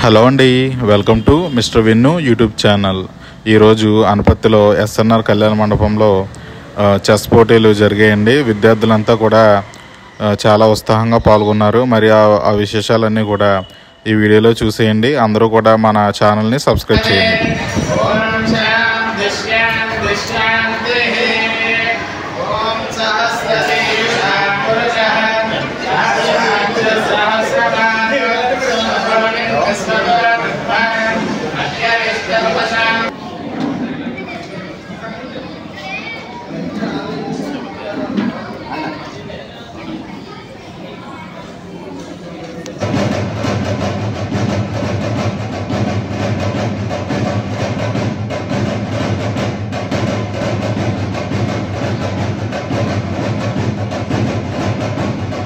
Hello అండి, welcome to mister Vinnu YouTube channel. ఈరోజు అనపత్తిలో ఎస్ఎన్ఆర్ కళ్యాణ మండపంలో చెస్ పోటీలు జరిగాయండి. విద్యార్థులంతా కూడా చాలా ఉత్సాహంగా పాల్గొన్నారు. మరి ఆ విశేషాలన్నీ కూడా ఈ వీడియోలో చూసేయండి. అందరూ కూడా మన ఛానల్ని సబ్స్క్రైబ్ చేయండి.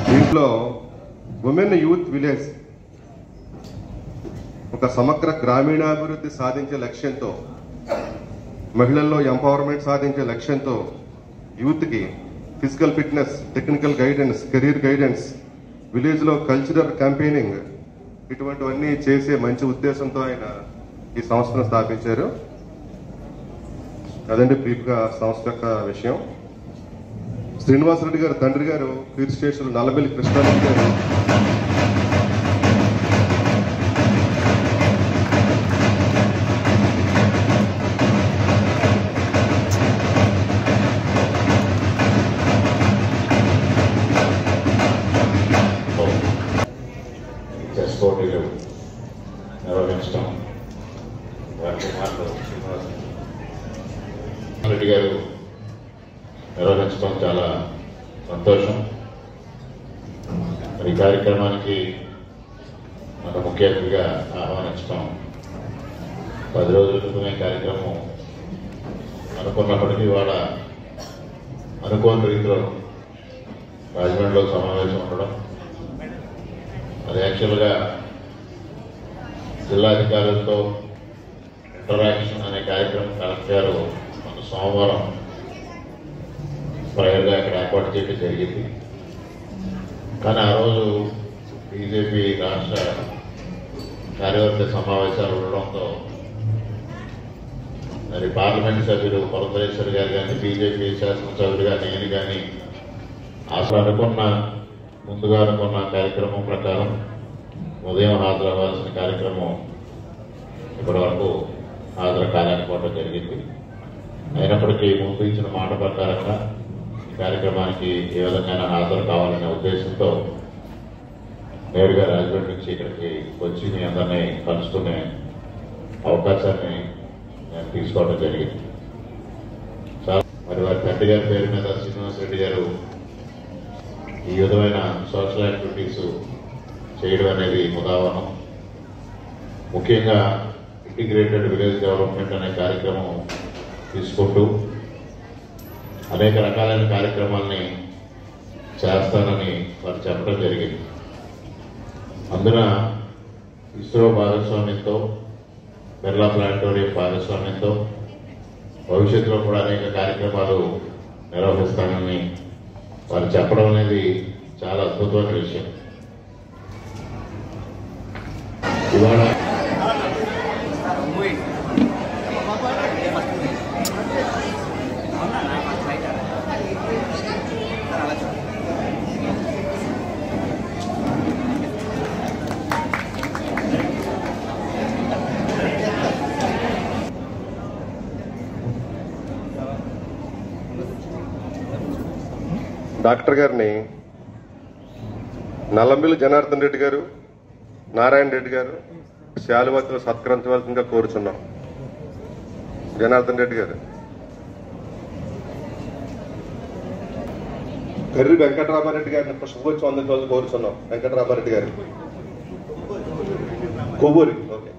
దీంట్లో ఉమెన్ యూత్ విలేజ్ ఒక సమగ్ర గ్రామీణాభివృద్ధి సాధించే లక్ష్యంతో, మహిళల్లో ఎంపవర్మెంట్ సాధించే లక్ష్యంతో యూత్కి physical fitness, technical guidance, career guidance, విలేజ్లో కల్చరల్ క్యాంపెయినింగ్, ఇటువంటివన్నీ చేసే మంచి ఉద్దేశంతో ఆయన ఈ సంస్థను స్థాపించారు. అదండి బ్రీఫ్గా సంస్థ యొక్క విషయం. శ్రీనివాసరెడ్డి గారు తండ్రి గారు కీర్తి స్టేషన్ నల్లబెల్లి కృష్ణారెడ్డి గారు చెస్ పోటీలు నిర్వహించడం, వారి కుమారుడు రెడ్డి గారు నిర్వహించడం చాలా సంతోషం. మరి ఈ కార్యక్రమానికి మన ముఖ్య అతిథిగా ఆహ్వానించడం 10 రోజుల క్రితమే కార్యక్రమం అనుకున్నప్పటికీ వాళ్ళ అనుకోని రీతిలో రాజమండ్రిలో సమావేశం ఉండడం, అది యాక్చువల్గా జిల్లాధికారులతో ఇంటరాక్షన్ అనే కార్యక్రమం కలెక్టర్ గారు మన సోమవారం ప్రైవేట్గా అక్కడ ఏర్పాటు చేయడం జరిగింది. కానీ ఆ రోజు బీజేపీ రాష్ట్ర కార్యవర్గ సమావేశాలు ఉండడంతో మరి పార్లమెంట్ సభ్యులు పురంధరేశ్వరి గారు కానీ, బీజేపీ శాసనసభ్యులుగా నేను కానీ అసలు ముందుగా అనుకున్న కార్యక్రమం ప్రకారం ఉదయం హాజరవ్వాల్సిన కార్యక్రమం ఇప్పటి వరకు హాజరు కాలేకపోవడం జరిగింది. అయినప్పటికీ ముందు ఇచ్చిన మాట ప్రకారంగా కార్యక్రమానికి ఏ విధంగా హాజరు కావాలనే ఉద్దేశంతో నేరుగా రాజమండ్రి నుంచి ఇక్కడికి వచ్చి మీ అందరినీ కలుసుకునే అవకాశాన్ని నేను తీసుకోవడం జరిగింది. మరి వారి తండ్రి గారి పేరు మీద శ్రీనివాసరెడ్డి గారు ఈ విధమైన సోషల్ యాక్టివిటీస్ చేయడం అనేది ఉదాహరణ. ముఖ్యంగా ఇంటిగ్రేటెడ్ విలేజ్ డెవలప్మెంట్ అనే కార్యక్రమం తీసుకుంటూ అనేక రకాలైన కార్యక్రమాలని చేస్తానని వారు చెప్పడం జరిగింది. అందున ఇస్రో భాగస్వామ్యంతో, బిర్లా ప్లానిటోరియం భాగస్వామ్యంతో భవిష్యత్తులో కూడా అనేక కార్యక్రమాలు నిర్వహిస్తానని వారు చెప్పడం అనేది చాలా అద్భుతమైన విషయం. ఇవాళ డాక్టర్ గారిని నల్లంబిల్లి జనార్దన్ రెడ్డి గారు, నారాయణ రెడ్డి గారు శాలువాతో సత్కరించవలసిందిగా కోరుచున్నాం. జనార్దన్ రెడ్డి గారు, కర్రి వెంకటరామారెడ్డి గారిని శుభోత్సవం అందించవలసి కోరుచున్నాం. వెంకటరామారెడ్డి గారు, కొవ్వూరి. ఓకే.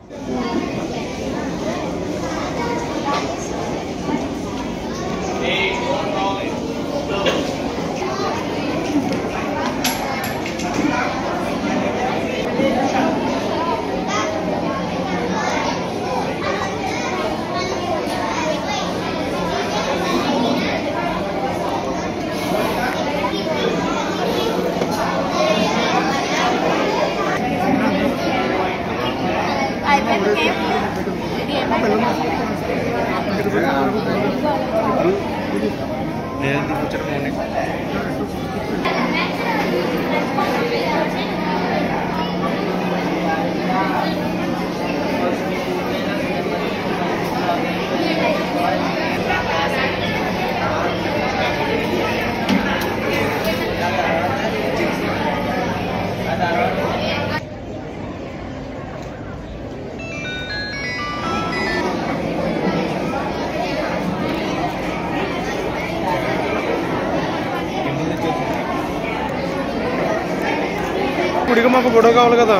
ఇప్పటికి మాకు గొడవ కావాలి కదా.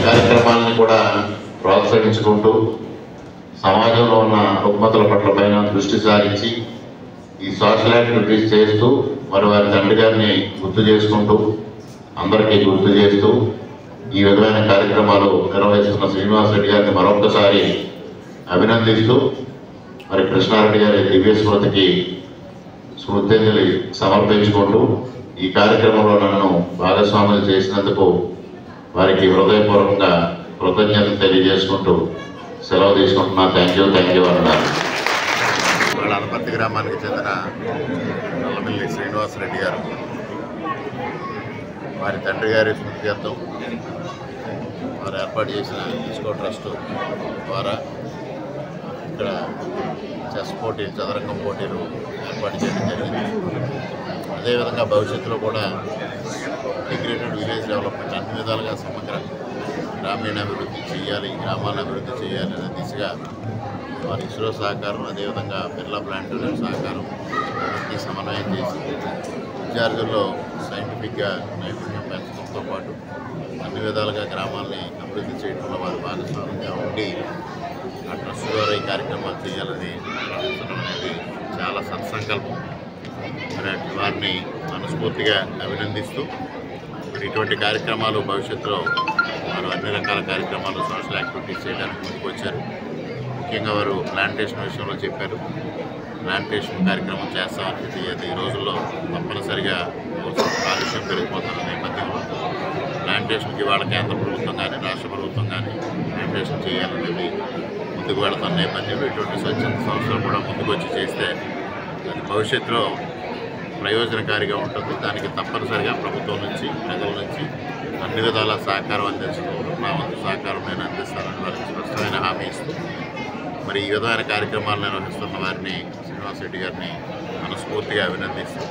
కార్యక్రమాలను కూడా ప్రోత్సహించుకుంటూ సమాజంలో ఉన్న రుగ్మతల పట్ల పైన దృష్టి సారించి ఈ సోషల్ యాక్టివిటీస్ చేస్తూ మరి వారి తండ్రి గారిని గుర్తు చేసుకుంటూ అందరికీ గుర్తు చేస్తూ ఈ విధమైన కార్యక్రమాలు నిర్వహిస్తున్న శ్రీనివాస్ రెడ్డి గారిని మరొకసారి అభినందిస్తూ మరి కృష్ణారెడ్డి గారి దివ్య స్మృతికి స్మృతింజలి సమర్పించుకుంటూ ఈ కార్యక్రమంలో నన్ను భాగస్వాములు చేసినందుకు వారికి హృదయపూర్వకంగా కృతజ్ఞతలు తెలియజేసుకుంటూ సెలవు తీసుకుంటున్నా. థ్యాంక్ యూ అన్నారు. వాళ్ళ అనపర్తి గ్రామానికి చెందిన నల్లమిల్లి శ్రీనివాసరెడ్డి గారు వారి తండ్రి గారి స్మృత్యర్థం వారు ఏర్పాటు చేసిన ఇస్కో ట్రస్ట్ ద్వారా ఇక్కడ చెస్ పోటీలు, చదరంగం పోటీలు ఏర్పాటు చేయడం జరిగింది. అదేవిధంగా భవిష్యత్తులో కూడా ఇంటిగ్రేటెడ్ విలేజ్ డెవలప్మెంట్ అన్ని విధాలుగా సమగ్ర గ్రామీణాభివృద్ధి చేయాలి, గ్రామాలను అభివృద్ధి చేయాలి అనే దిశగా వారి ఇస్రో సహకారం, అదేవిధంగా బిర్లా ప్లానిటోరియం సహకారం ఈ సమన్వయం చేసి విద్యార్థుల్లో సైంటిఫిక్గా నైపుణ్యం పెంచడంతో పాటు అన్ని విధాలుగా గ్రామాలని అభివృద్ధి చేయడంలో వారు భాగస్వామ్యంగా ఉండి ఆ ట్రస్ట్ ద్వారా ఈ కార్యక్రమాలు చేయాలని భావించడం అనేది చాలా సత్సంకల్పం. మరి వారిని మనస్ఫూర్తిగా అభినందిస్తూ మరి ఇటువంటి కార్యక్రమాలు భవిష్యత్తులో వారు అన్ని రకాల కార్యక్రమాలు సోషల్ యాక్టివిటీస్ చేయడానికి ముందుకు వచ్చారు. ముఖ్యంగా వారు ప్లాంటేషన్ విషయంలో చెప్పారు. ప్లాంటేషన్ కార్యక్రమం చేస్తామని ఈ రోజుల్లో తప్పనిసరిగా కాలుష్యం పెరిగిపోతున్న నేపథ్యంలో ప్లాంటేషన్కి వాళ్ళ కేంద్ర ప్రభుత్వం కానీ రాష్ట్ర ప్రభుత్వం కానీ ప్లాంటేషన్ చేయాలనేది ముందుకు వెళుతున్న నేపథ్యంలో ఇటువంటి స్వచ్ఛంద సంస్థలు కూడా ముందుకు వచ్చి చేస్తే అది భవిష్యత్తులో ప్రయోజనకారిగా ఉంటుంది. దానికి తప్పనిసరిగా ప్రభుత్వం నుంచి ప్రజల నుంచి అన్ని విధాల సహకారం అందించడంలో నా వంతు సహకారం నేను అందిస్తానని వారికి స్పష్టమైన హామీ ఇస్తూ మరి ఈ విధమైన కార్యక్రమాలు నిర్వహిస్తున్న వారిని శ్రీనివాస్ రెడ్డి గారిని మనస్ఫూర్తిగా అభినందిస్తూ.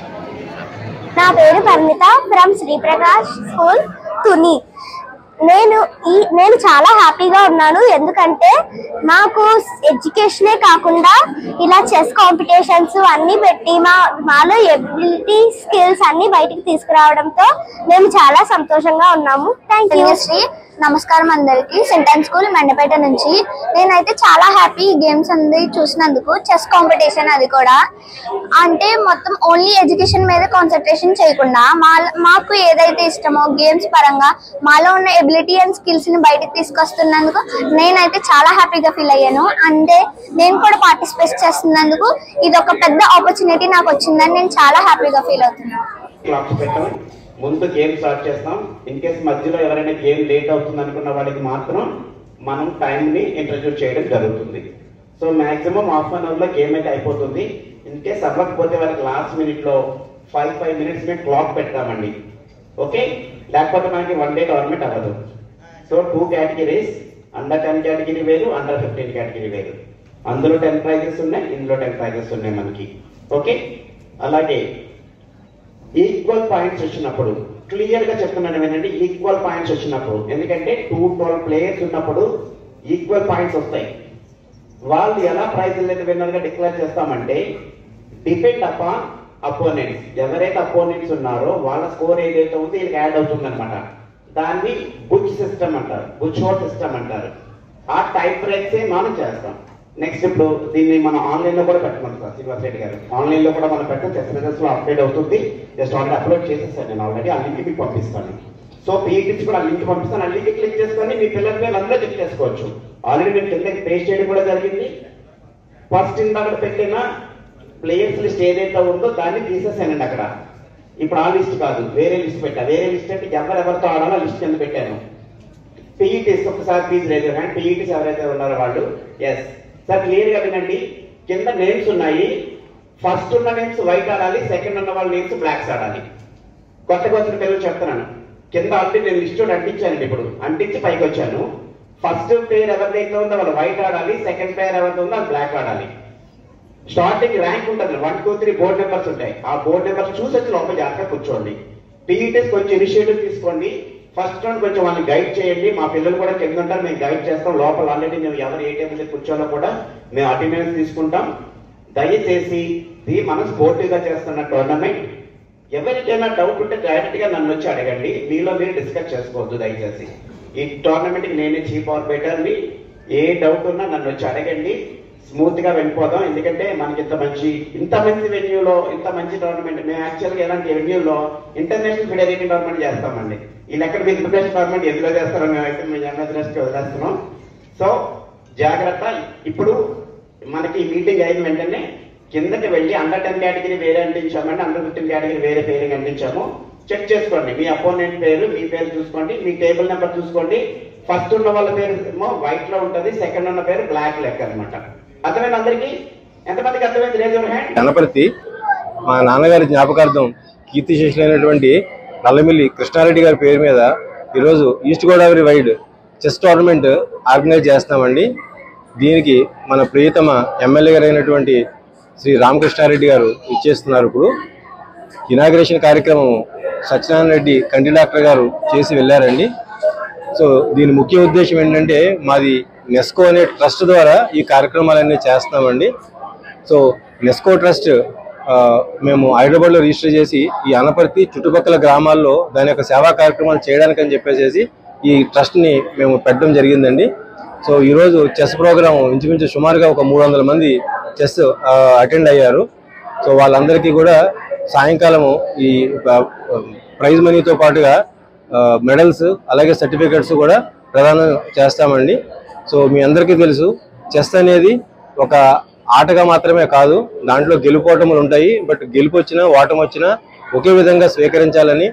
నా పేరు పరిమిత ఫ్రమ్ శ్రీప్రకాష్ స్కూల్ తుని. నేను చాలా హ్యాపీగా ఉన్నాను, ఎందుకంటే మాకు ఎడ్యుకేషనే కాకుండా ఇలా చెస్ కాంపిటీషన్స్ అన్ని పెట్టి మాలో ఎబిలిటీ స్కిల్స్ అన్ని బయటికి తీసుకురావడంతో మేము చాలా సంతోషంగా ఉన్నాము. Thank you. శ్రీ నమస్కారం అందరికి. సెంటెన్స్ స్కూల్ మండపేట నుంచి. నేనైతే చాలా హ్యాపీ గేమ్స్ అన్ని చూసినందుకు. చెస్ కాంపిటీషన్ అది కూడా అంటే మొత్తం ఓన్లీ ఎడ్యుకేషన్ మీద కాన్సన్ట్రేషన్ చేయకుండా మాకు ఏదైతే ఇష్టమో గేమ్స్ పరంగా మాలో ఉన్న ఎబిలిటీ అండ్ స్కిల్స్ ని బయటకు తీసుకొస్తున్నందుకు నేనైతే చాలా హ్యాపీగా ఫీల్ అయ్యాను. అంటే నేను కూడా పార్టిసిపేట్ చేస్తున్నందుకు ఇది ఒక పెద్ద ఆపర్చునిటీ నాకు వచ్చిందని నేను చాలా హ్యాపీగా ఫీల్ అవుతున్నాను. ముందు గేమ్ స్టార్ట్ చేస్తాం. ఇన్ కేసు మధ్యలో ఎవరైనా గేమ్ లేట్ అవుతుంది అనుకున్న వాళ్ళకి మాత్రం మనం టైంని ఇంట్రడ్యూస్ చేయడం జరుగుతుంది. So maximum half an hour లో గేమ్ అయితే అయిపోతుంది. ఇన్ కేసు అవ్వకపోతే వాళ్ళకి లాస్ట్ మినిట్ లో 5 minutes మేము క్లాక్ పెడతామండి. ఓకే, లేకపోతే మనకి 1 day టోర్నమెంట్ అవ్వదు. సో 2 categories, అండర్ 10 కేటగిరీ వేరు, అండర్ 15 కేటగిరీ వేరు. అందులో 10 prizes ఉన్నాయి, ఇందులో 10 prizes ఉన్నాయి మనకి. ఓకే, అలాగే ఈక్వల్ పాయింట్స్ వచ్చినప్పుడు క్లియర్ గా చెప్తున్నాను ఏంటంటే ఈక్వల్ పాయింట్స్ వచ్చినప్పుడు, ఎందుకంటే 2-12 players ఉన్నప్పుడు ఈక్వల్ పాయింట్స్ వస్తాయి. వాళ్ళు ఎలా ప్రైజ్ విన్నర్ గా డిక్లేర్ చేస్తామంటే డిపెండ్ అపాన్ అపోనెంట్స్. ఎవరైతే అపోనెంట్స్ ఉన్నారో వాళ్ళ స్కోర్ ఏదైతే ఉందో వీళ్ళకి యాడ్ అవుతుంది అనమాట. దాన్ని బుచ్ సిస్టమ్ అంటారు, బుచ్ హోల్ సిస్టమ్ అంటారు. ఆ టైప్ బ్రేక్స్ మనం చేస్తాం. నెక్స్ట్ ఇప్పుడు దీన్ని మనం ఆన్లైన్ లో కూడా పెట్టమంటారు శ్రీనివాస్ రెడ్డి గారు. ఆన్లైన్ లో కూడా మనం పెట్టాం. చెస్ రిజల్ట్స్ లో అప్డేట్ అవుతుంది. జస్ట్ ఆల్రెడీ అప్లోడ్ చేసేసాను నేను ఆల్రెడీ. ఆ లింక్ మీకు పంపిస్తాను. సో పీఈటీస్ కూడా ఆ లింక్ పంపిస్తాను. ఆ లింక్ క్లిక్ చేసుకొని మీ పిల్లల పేరు అందరూ చెక్ చేసుకోవచ్చు. ఆల్రెడీ నేను కిందకి పేస్ట్ చేయడం కూడా జరిగింది. ఫస్ట్ ఇందాక పెట్టిన ప్లేయర్స్ లిస్ట్ ఏదైతే ఉందో దాన్ని తీసేసానండి అక్కడ. ఇప్పుడు ఆ లిస్ట్ కాదు, వేరే లిస్ట్ పెట్టా. వేరే లిస్ట్ అంటే ఎవరెవరితో ఆడాలో లిస్ట్ కింద పెట్టాను. పీఈటీస్ ఒకసారి ప్లీజ్ రేజ్ హ్యాండ్. పీఈటీస్ ఎవరైతే ఉన్నారో వాళ్ళు. ఎస్ సార్, క్లియర్ గా వినండి. కింద నేమ్స్ ఉన్నాయి. ఫస్ట్ ఉన్న నేమ్స్ వైట్ ఆడాలి, సెకండ్ ఉన్న వాళ్ళ నేమ్స్ బ్లాక్స్ ఆడాలి. కొత్తగా వచ్చిన పిల్లలు చెప్తున్నాను. కింద ఆల్రెడీ నేను లిస్ట్ అంటించానండి. ఇప్పుడు అంటించి పైకి వచ్చాను. ఫస్ట్ పేరు ఎవరిదైతే ఉందో వాళ్ళు వైట్ ఆడాలి, సెకండ్ పేరు ఎవరితో ఉందో వాళ్ళు బ్లాక్ ఆడాలి. స్టార్టింగ్ ర్యాంక్ ఉంటుంది, 1, 2, 3 బోర్డు నెంబర్స్ ఉంటాయి. ఆ బోర్డు నెంబర్స్ చూసి వచ్చి లోపల జాగ్రత్తగా కూర్చోండి. పీఈటీస్ కొంచెం ఇనిషియేటివ్ తీసుకోండి. ఫస్ట్ రౌండ్ కొంచెం వాళ్ళని గైడ్ చేయండి. మా పిల్లలు కూడా కింద ఉంటారు, మేము గైడ్ చేస్తాం. లోపల ఆల్రెడీ మేము ఎవరు ఏ టేబుల్ కూర్చోలో కూడా మేము అటెండెన్స్ తీసుకుంటాం. దయచేసి ఇది మనం స్పోర్టివ్ గా చేస్తున్న టోర్నమెంట్. ఎవరికైనా డౌట్ ఉంటే డైరెక్ట్ గా నన్ను వచ్చి అడగండి. మీలో మీరు డిస్కస్ చేసుకోవద్దు దయచేసి. ఈ టోర్నమెంట్ కి నేనే చీఫ్ ఆర్బిటర్ ని. ఏ డౌట్ ఉన్నా నన్ను వచ్చి అడగండి. స్మూత్ గా వెళ్ళిపోదాం. ఎందుకంటే మనకి ఇంత మంచి వెన్యూలో ఇంత మంచి టోర్నమెంట్. మేము యాక్చువల్ గా ఇలాంటి వెన్యూలో ఇంటర్నేషనల్ ఫెడరేషన్ టోర్నమెంట్ చేస్తామండి. ఈ లెక్కన మీరు ఇంటర్నేషనల్ టోర్నమెంట్ ఎందులో చేస్తారో మేమైతే మీ ఎంఎస్ వదిలేస్తున్నాం. సో జాగ్రత్త. ఇప్పుడు మనకి మీటింగ్ అయిన వెంటనే కిందకి వెళ్ళి అండర్ 10 కేటగిరీ వేరే అంటించామండి, అండర్ 15 కేటగిరీ వేరే పేరు అంటించాము. చెక్ చేసుకోండి. మీ అపోనెంట్ పేరు, మీ పేరు చూసుకోండి, మీ టేబుల్ నెంబర్ చూసుకోండి. ఫస్ట్ ఉన్న వాళ్ళ పేరు ఏమో వైట్ లో ఉంటుంది, సెకండ్ ఉన్న పేరు బ్లాక్ లెక్క అనమాట. అర్థమైంది అందరికి? ఎంతమందికి అర్థమైంది? Raise your hand. గణపతి మా నాన్నగారి జ్ఞాపకార్థం కీర్తిశేషులైనటువంటి నల్లమిల్లి కృష్ణారెడ్డి గారి పేరు మీద ఈరోజు east Godavari wide chess tournament organise చేస్తున్నామండి. దీనికి మన ప్రియతమ ఎమ్మెల్యే గారు అయినటువంటి శ్రీ రామకృష్ణారెడ్డి గారు ఇచ్చేస్తున్నారు. ఇప్పుడు ఇనాగ్రేషన్ కార్యక్రమం సత్యనారాయణ రెడ్డి కంటి డాక్టర్ గారు చేసి వెళ్ళారండి. సో దీని ముఖ్య ఉద్దేశం ఏంటంటే మాది నెస్కో అనే ట్రస్ట్ ద్వారా ఈ కార్యక్రమాలన్నీ చేస్తున్నామండి. సో నెస్కో ట్రస్ట్ మేము హైదరాబాద్లో రిజిస్టర్ చేసి ఈ అనపర్తి చుట్టుపక్కల గ్రామాల్లో దాని యొక్క సేవా కార్యక్రమాలు చేయడానికని చెప్పేసి ఈ ట్రస్ట్ని మేము పెట్టడం జరిగిందండి. సో ఈరోజు చెస్ ప్రోగ్రాం ఇంచుమించు సుమారుగా ఒక 300 మంది చెస్ అటెండ్ అయ్యారు. సో వాళ్ళందరికీ కూడా సాయంకాలము ఈ ప్రైజ్ మనీతో పాటుగా మెడల్స్ అలాగే సర్టిఫికెట్స్ కూడా ప్రదానం చేస్తామండి. సో మీ అందరికీ తెలుసు చెస్ అనేది ఒక ఆటగా మాత్రమే కాదు, దాంట్లో గెలుపోటములు ఉంటాయి. బట్ గెలుపు వచ్చినా ఓటమి వచ్చినా ఒకే విధంగా స్వీకరించాలని,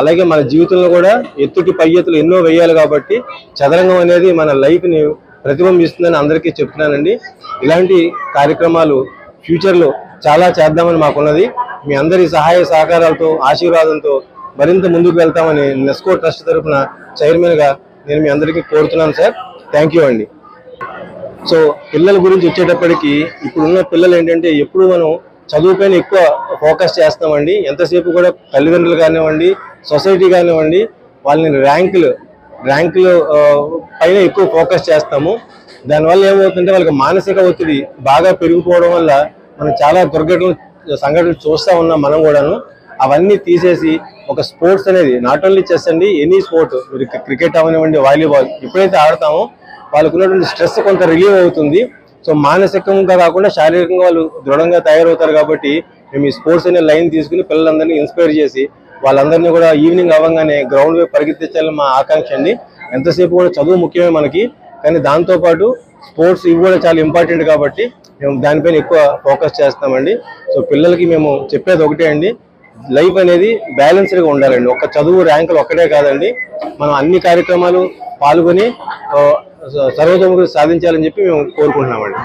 అలాగే మన జీవితంలో కూడా ఎత్తుకి పై ఎత్తులు ఎన్నో వేయాలి కాబట్టి చదరంగం అనేది మన లైఫ్ని ప్రతిబింబిస్తుందని అందరికీ చెప్తున్నానండి. ఇలాంటి కార్యక్రమాలు ఫ్యూచర్లో చాలా చేద్దామని మాకున్నది. మీ అందరి సహాయ సహకారాలతో ఆశీర్వాదంతో మరింత ముందుకు వెళ్తామని నెస్కో ట్రస్ట్ తరఫున చైర్మన్గా నేను మీ అందరికీ కోరుతున్నాను సార్. థ్యాంక్ యూ అండి. సో పిల్లల గురించి వచ్చేటప్పటికి ఇప్పుడున్న పిల్లలు ఏంటంటే ఎప్పుడు మనం చదువుపైన ఎక్కువ ఫోకస్ చేస్తామండి. ఎంతసేపు కూడా తల్లిదండ్రులు కానివ్వండి, సొసైటీ కానివ్వండి, వాళ్ళని ర్యాంకులు పైన ఎక్కువ ఫోకస్ చేస్తాము. దానివల్ల ఏమవుతుందంటే వాళ్ళకి మానసిక ఒత్తిడి బాగా పెరిగిపోవడం వల్ల మనం చాలా సంఘటనలు చూస్తూ ఉన్నాం మనం కూడాను. అవన్నీ తీసేసి ఒక స్పోర్ట్స్ అనేది నాట్ ఓన్లీ చెస్ అండి, ఎనీ స్పోర్ట్, మీరు క్రికెట్ అవనివ్వండి, వాలీబాల్ ఎప్పుడైతే ఆడతామో వాళ్ళకు ఉన్నటువంటి స్ట్రెస్ కొంత రిలీవ్ అవుతుంది. సో మానసికంగా కాకుండా శారీరకంగా వాళ్ళు దృఢంగా తయారవుతారు. కాబట్టి మేము ఈ స్పోర్ట్స్ అనే లైన్ తీసుకుని పిల్లలందరినీ ఇన్స్పైర్ చేసి వాళ్ళందరినీ కూడా ఈవినింగ్ అవ్వగానే గ్రౌండ్ వైపు పరిగెత్తించాలని మా ఆకాంక్ష అండి. ఎంతసేపు కూడా చదువు ముఖ్యమే మనకి, కానీ దాంతోపాటు స్పోర్ట్స్ ఇవి కూడా చాలా ఇంపార్టెంట్ కాబట్టి మేము దానిపైన ఎక్కువ ఫోకస్ చేస్తామండి. సో పిల్లలకి మేము చెప్పేది ఒకటే అండి, లైఫ్ అనేది బ్యాలెన్స్డ్గా ఉండాలండి. ఒక్క చదువు ర్యాంకులు ఒక్కటే కాదండి, మనం అన్ని కార్యక్రమాలు పాల్గొని సర్వతోముఖి సాధించాలని చెప్పి మేము కోరుకుంటున్నామండి.